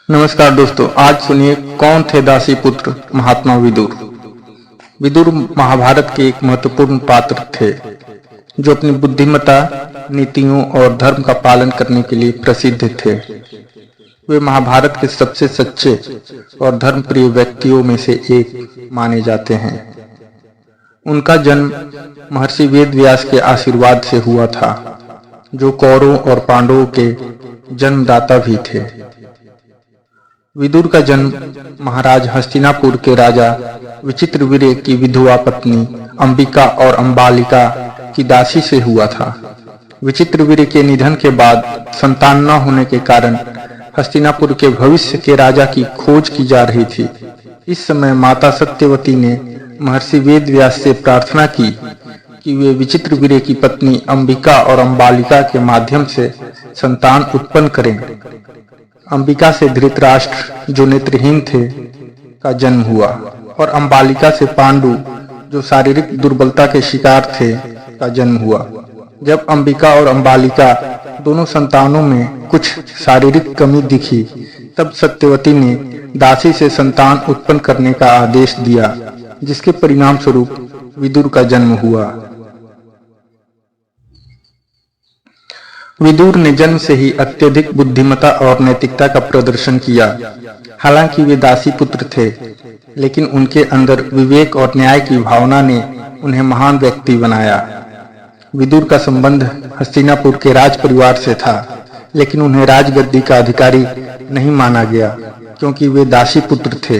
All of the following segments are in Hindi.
नमस्कार दोस्तों, आज सुनिए कौन थे दासी पुत्र महात्मा विदुर। विदुर महाभारत के एक महत्वपूर्ण पात्र थे जो अपनी बुद्धिमत्ता, नीतियों और धर्म का पालन करने के लिए प्रसिद्ध थे। वे महाभारत के सबसे सच्चे और धर्मप्रिय व्यक्तियों में से एक माने जाते हैं। उनका जन्म महर्षि वेदव्यास के आशीर्वाद से हुआ था, जो कौरवों और पांडवों के जन्मदाता भी थे। विदुर का जन्म महाराज हस्तिनापुर के राजा विचित्रवीर्य की विधवा पत्नी अंबिका और अंबालिका की दासी से हुआ था। विचित्रवीर्य के निधन के बाद संतान न होने के कारण हस्तिनापुर के भविष्य के राजा की खोज की जा रही थी। इस समय माता सत्यवती ने महर्षि वेदव्यास से प्रार्थना की कि वे विचित्रवीर्य की पत्नी अंबिका और अंबालिका के माध्यम से संतान उत्पन्न करें। अंबिका से धृतराष्ट्र, जो नेत्रहीन थे, का जन्म हुआ और अंबालिका से पांडु, जो शारीरिक दुर्बलता के शिकार थे, का जन्म हुआ। जब अंबिका और अंबालिका दोनों संतानों में कुछ शारीरिक कमी दिखी, तब सत्यवती ने दासी से संतान उत्पन्न करने का आदेश दिया, जिसके परिणाम स्वरूप विदुर का जन्म हुआ। विदुर ने जन्म से ही अत्यधिक बुद्धिमत्ता और नैतिकता का प्रदर्शन किया। हालांकि वे दासी पुत्र थे, लेकिन उनके अंदर विवेक और न्याय की भावना ने उन्हें महान व्यक्ति बनाया। विदुर का संबंध हस्तिनापुर के राज परिवार से था, लेकिन उन्हें राजगद्दी का अधिकारी नहीं माना गया, क्योंकि वे दासी पुत्र थे।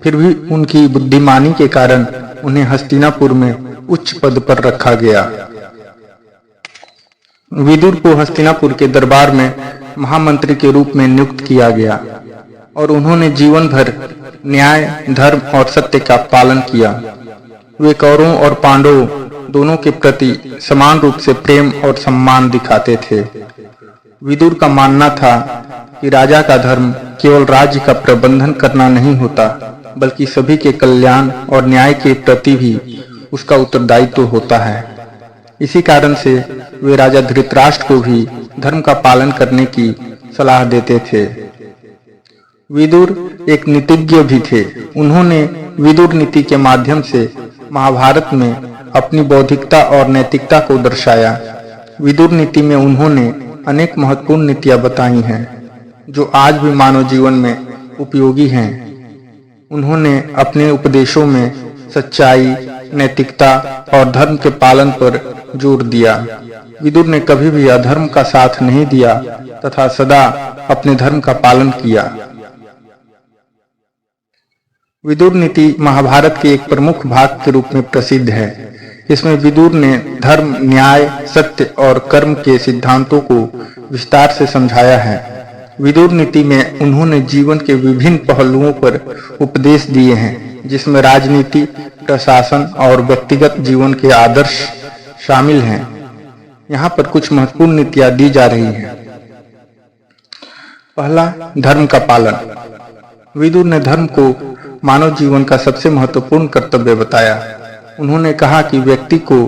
फिर भी उनकी बुद्धिमानी के कारण उन्हें हस्तिनापुर में उच्च पद पर रखा गया। विदुर को हस्तिनापुर के दरबार में महामंत्री के रूप में नियुक्त किया गया और उन्होंने जीवन भर न्याय, धर्म और सत्य का पालन किया। वे कौरवों और पांडवों दोनों के प्रति समान रूप से प्रेम और सम्मान दिखाते थे। विदुर का मानना था कि राजा का धर्म केवल राज्य का प्रबंधन करना नहीं होता, बल्कि सभी के कल्याण और न्याय के प्रति भी उसका उत्तरदायित्व होता है। इसी कारण से वे राजा धृतराष्ट्र को भी धर्म का पालन करने की सलाह देते थे। विदुर एक नीतिज्ञ भी थे। उन्होंने विदुर नीति के माध्यम से महाभारत में अपनी बौद्धिकता और नैतिकता को दर्शाया। विदुर नीति में उन्होंने अनेक महत्वपूर्ण नीतियां बताई हैं, जो आज भी मानव जीवन में उपयोगी हैं। उन्होंने अपने उपदेशों में सच्चाई, नैतिकता और धर्म के पालन पर जोर दिया। विदुर ने कभी भी अधर्म का साथ नहीं दिया तथा सदा अपने धर्म का पालन किया। विदुर नीति महाभारत के एक प्रमुख भाग के रूप में प्रसिद्ध है। इसमें विदुर ने धर्म, न्याय, सत्य और कर्म के सिद्धांतों को विस्तार से समझाया है। विदुर नीति में उन्होंने जीवन के विभिन्न पहलुओं पर उपदेश दिए हैं, जिसमें राजनीति, प्रशासन और व्यक्तिगत जीवन के आदर्श शामिल हैं। यहाँ पर कुछ महत्वपूर्ण नीतियां दी जा रही हैं। पहला, धर्म का पालन। विदुर ने धर्म को मानव जीवन का सबसे महत्वपूर्ण कर्तव्य बताया। उन्होंने कहा कि व्यक्ति को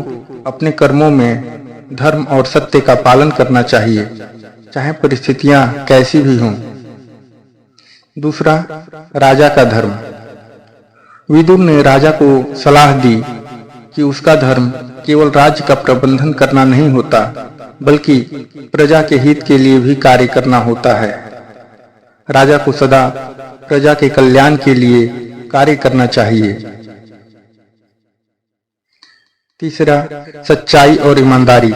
अपने कर्मों में धर्म और सत्य का पालन करना चाहिए, चाहे परिस्थितियां कैसी भी हों। दूसरा, राजा का धर्म। विदुर ने राजा को सलाह दी कि उसका धर्म केवल राज्य का प्रबंधन करना नहीं होता, बल्कि प्रजा के हित के लिए भी कार्य करना होता है। राजा को सदा प्रजा के कल्याण के लिए कार्य करना चाहिए। तीसरा, सच्चाई और ईमानदारी।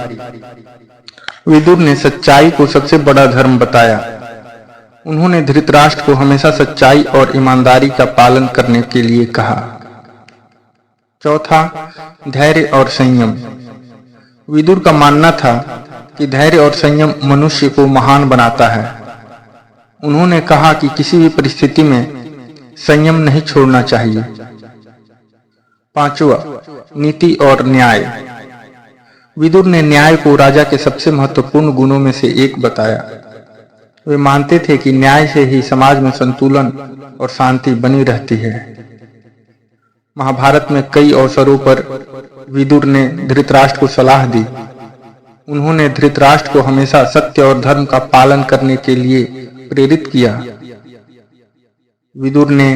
विदुर ने सच्चाई को सबसे बड़ा धर्म बताया। उन्होंने धृतराष्ट्र को हमेशा सच्चाई और ईमानदारी का पालन करने के लिए कहा। चौथा, धैर्य और संयम। विदुर का मानना था कि धैर्य और संयम मनुष्य को महान बनाता है। उन्होंने कहा कि किसी भी परिस्थिति में संयम नहीं छोड़ना चाहिए। पांचवा, नीति और न्याय। विदुर ने न्याय को राजा के सबसे महत्वपूर्ण गुणों में से एक बताया। वे मानते थे कि न्याय से ही समाज में संतुलन और शांति बनी रहती है। महाभारत में कई अवसरों पर विदुर ने धृतराष्ट्र को सलाह दी। उन्होंने धृतराष्ट्र को हमेशा सत्य और धर्म का पालन करने के लिए प्रेरित किया। विदुर ने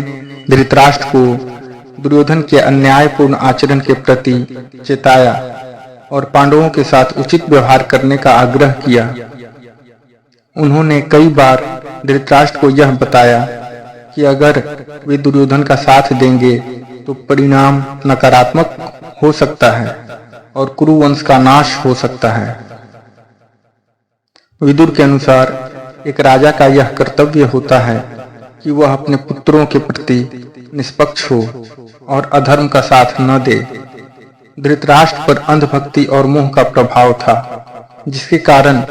धृतराष्ट्र को दुर्योधन के अन्यायपूर्ण आचरण के प्रति चेताया और पांडवों के साथ उचित व्यवहार करने का आग्रह किया। उन्होंने कई बार धृतराष्ट्र को यह बताया कि अगर वे दुर्योधन का साथ देंगे तो परिणाम नकारात्मक हो सकता है और कुरुवंश का नाश हो सकता है। विदुर के अनुसार एक राजा का यह कर्तव्य होता है कि वह अपने पुत्रों के प्रति निष्पक्ष हो और अधर्म का साथ न दे। धृतराष्ट्र पर अंधभक्ति और मोह का प्रभाव था, जिसके कारण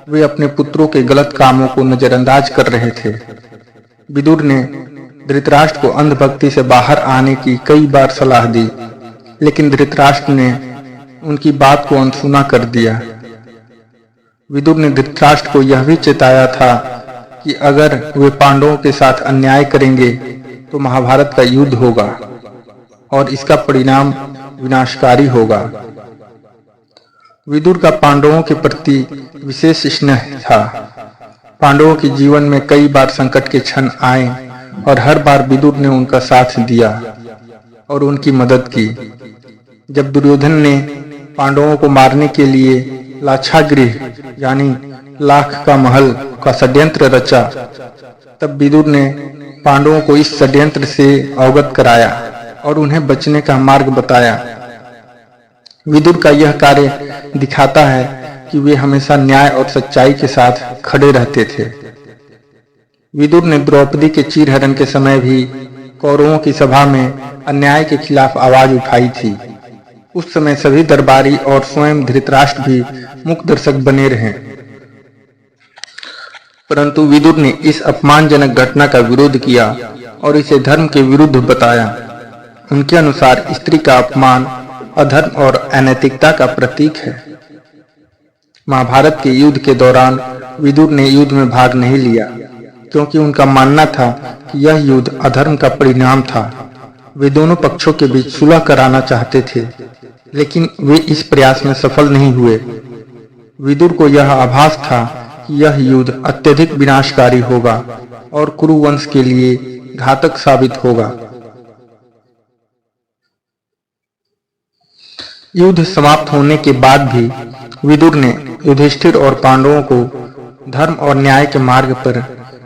वे अपने पुत्रों के गलत कामों को नजरअंदाज कर रहे थे। विदुर ने धृतराष्ट्र को अंधभक्ति से बाहर आने की कई बार सलाह दी, लेकिन धृतराष्ट्र ने उनकी बात को अनसुना कर दिया। विदुर ने धृतराष्ट्र को यह भी चेताया था कि अगर वे पांडवों के साथ अन्याय करेंगे तो महाभारत का युद्ध होगा और इसका परिणाम विनाशकारी होगा। विदुर का पांडवों के प्रति विशेष स्नेह था। पांडवों के जीवन में कई बार संकट के क्षण आए और हर बार विदुर ने उनका साथ दिया और उनकी मदद की। जब दुर्योधन ने पांडवों को मारने के लिए लाक्षागृह यानी लाख का महल का षड्यंत्र रचा, तब विदुर ने पांडवों को इस षड्यंत्र से अवगत कराया और उन्हें बचने का मार्ग बताया। विदुर का यह कार्य दिखाता है कि वे हमेशा न्याय और सच्चाई के साथ खड़े रहते थे। विदुर ने द्रौपदी के चीरहरण के समय भी कौरवों की सभा में अन्याय के खिलाफ आवाज उठाई थी। उस समय सभी दरबारी और स्वयं धृतराष्ट्र भी मुख्य दर्शक बने रहे, परंतु विदुर ने इस अपमानजनक घटना का विरोध किया और इसे धर्म के विरुद्ध बताया। उनके अनुसार स्त्री का अपमान अधर्म और अनैतिकता का प्रतीक है। महाभारत के युद्ध के दौरान विदुर ने युद्ध में भाग नहीं लिया, क्योंकि उनका मानना था कि यह युद्ध अधर्म का परिणाम था। वे दोनों पक्षों के बीच सुलह कराना चाहते थे, लेकिन वे इस प्रयास में सफल नहीं हुए। विदुर को यह आभास था कि यह युद्ध अत्यधिक विनाशकारी होगा और कुरुवंश के लिए घातक साबित होगा। युद्ध समाप्त होने के बाद भी विदुर ने युधिष्ठिर और पांडवों को धर्म और न्याय के मार्ग पर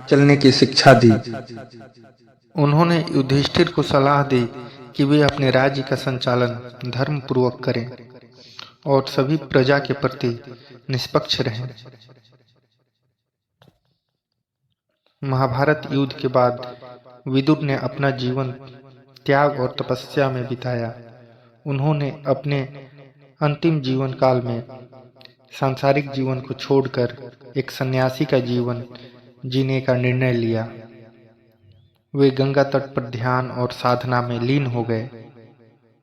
चलने की शिक्षा दी। उन्होंने युधिष्ठिर को सलाह दी कि वे अपने राज्य का संचालन धर्म पूर्वक करें और सभी प्रजा के प्रति निष्पक्ष रहें। महाभारत युद्ध के बाद विदुर ने अपना जीवन त्याग और तपस्या में बिताया। उन्होंने अपने अंतिम जीवन काल में सांसारिक जीवन को छोड़कर एक सन्यासी का जीवन जीने का निर्णय लिया। वे गंगा तट पर ध्यान और साधना में लीन हो गए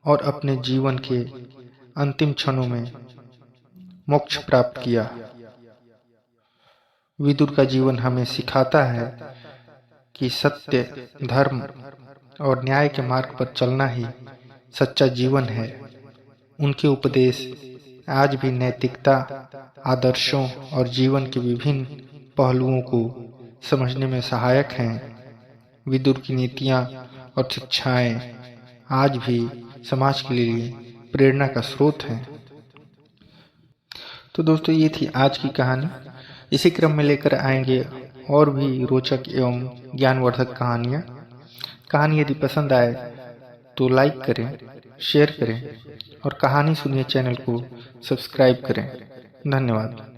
और अपने जीवन के अंतिम क्षणों में मोक्ष प्राप्त किया। विदुर का जीवन हमें सिखाता है कि सत्य, धर्म और न्याय के मार्ग पर चलना ही सच्चा जीवन है। उनके उपदेश आज भी नैतिकता, आदर्शों और जीवन के विभिन्न पहलुओं को समझने में सहायक हैं। विदुर की नीतियाँ और शिक्षाएं आज भी समाज के लिए प्रेरणा का स्रोत हैं। तो दोस्तों, ये थी आज की कहानी। इसी क्रम में लेकर आएंगे और भी रोचक एवं ज्ञानवर्धक कहानियाँ। कहानी यदि पसंद आए तो लाइक करें, शेयर करें और कहानी सुनिए चैनल को सब्सक्राइब करें। धन्यवाद।